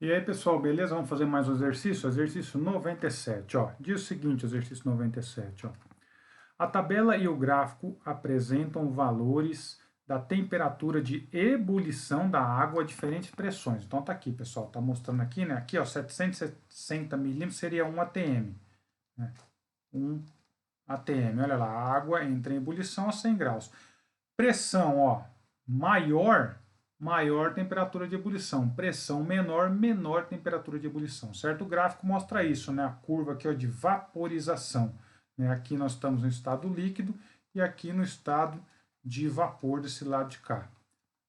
E aí, pessoal, beleza? Vamos fazer mais um exercício? Exercício 97, ó. Diz o seguinte, exercício 97, ó. A tabela e o gráfico apresentam valores da temperatura de ebulição da água a diferentes pressões. Então tá aqui, pessoal, tá mostrando aqui, né? Aqui, ó, 760 milímetros seria 1 atm, né? 1 atm, olha lá, a água entra em ebulição a 100 graus. Pressão, ó, maior temperatura de ebulição. Pressão menor, menor temperatura de ebulição, certo? O gráfico mostra isso, né? A curva aqui, ó, de vaporização, né? Aqui nós estamos no estado líquido e aqui no estado de vapor desse lado de cá,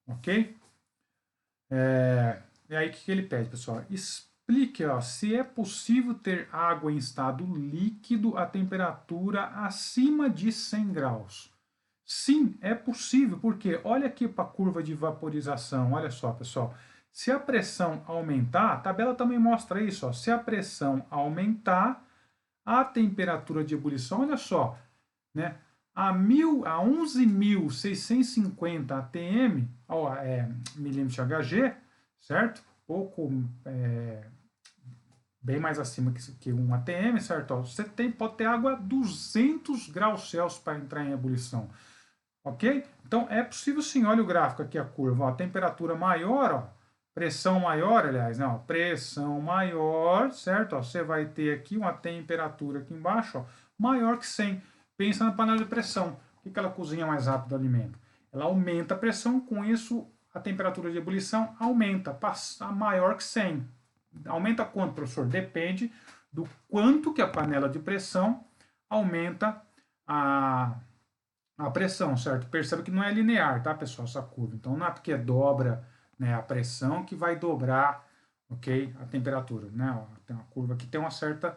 ok? E aí o que ele pede, pessoal? Explique, ó, se é possível ter água em estado líquido a temperatura acima de 100 graus. Sim, é possível, porque olha aqui para a curva de vaporização, olha só, pessoal. Se a pressão aumentar, a tabela também mostra isso, ó, se a pressão aumentar, a temperatura de ebulição, olha só, né, a 11.650 atm, ó, milímetros de Hg, certo? Bem mais acima que 1 atm, certo? Ó, você pode ter água a 200 graus Celsius para entrar em ebulição. Ok? Então é possível sim, olha o gráfico aqui, a curva, ó, a temperatura maior, ó, pressão maior, aliás, não, pressão maior, certo? Ó, você vai ter aqui uma temperatura aqui embaixo, ó, maior que 100. Pensa na panela de pressão. Por que ela cozinha mais rápido o alimento? Ela aumenta a pressão, com isso a temperatura de ebulição aumenta, passa maior que 100. Aumenta quanto, professor? Depende do quanto que a panela de pressão aumenta a pressão, certo? Perceba que não é linear, tá, pessoal, essa curva. Então, não é porque dobra, né, a pressão que vai dobrar, ok, a temperatura, né? Ó, tem uma curva que tem uma certa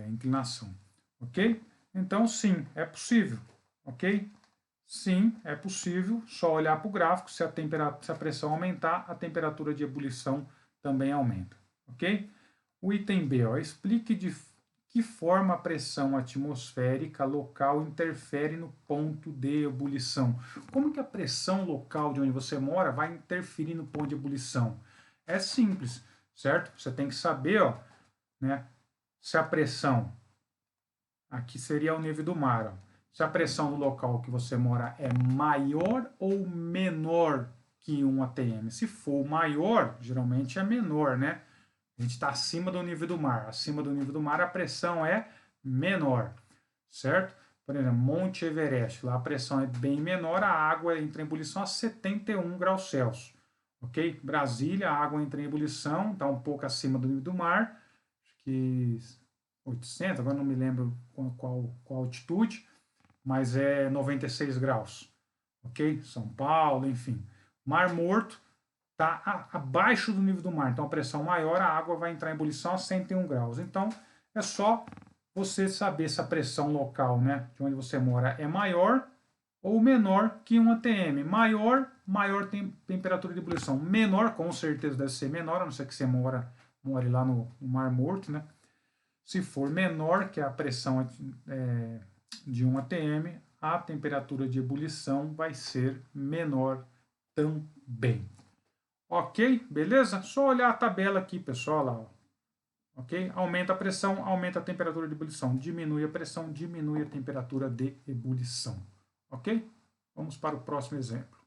inclinação, ok? Então, sim, é possível, ok? Sim, é possível, só olhar para o gráfico, se a pressão aumentar, a temperatura de ebulição também aumenta, ok? O item B, ó, explique de que forma a pressão atmosférica local interfere no ponto de ebulição. Como que a pressão local de onde você mora vai interferir no ponto de ebulição? É simples, certo? Você tem que saber, ó, né, se a pressão, aqui seria o nível do mar, ó, se a pressão no local que você mora é maior ou menor que 1 atm. Se for maior, geralmente é menor, né? A gente está acima do nível do mar. Acima do nível do mar, a pressão é menor, certo? Por exemplo, Monte Everest, lá a pressão é bem menor, a água entra em ebulição a 71 graus Celsius. Ok? Brasília, a água entra em ebulição, está um pouco acima do nível do mar, acho que 800, agora não me lembro qual altitude, mas é 96 graus. Ok? São Paulo, enfim. Mar Morto, está abaixo do nível do mar, então a pressão maior, a água vai entrar em ebulição a 101 graus. Então é só você saber se a pressão local, né, de onde você mora é maior ou menor que 1 atm. Maior temperatura de ebulição. Menor, com certeza deve ser menor, a não ser que você more lá no Mar Morto, né? Se for menor que a pressão de 1 atm, a temperatura de ebulição vai ser menor também. Ok? Beleza? Só olhar a tabela aqui, pessoal, lá. Ó. Ok? Aumenta a pressão, aumenta a temperatura de ebulição. Diminui a pressão, diminui a temperatura de ebulição. Ok? Vamos para o próximo exemplo.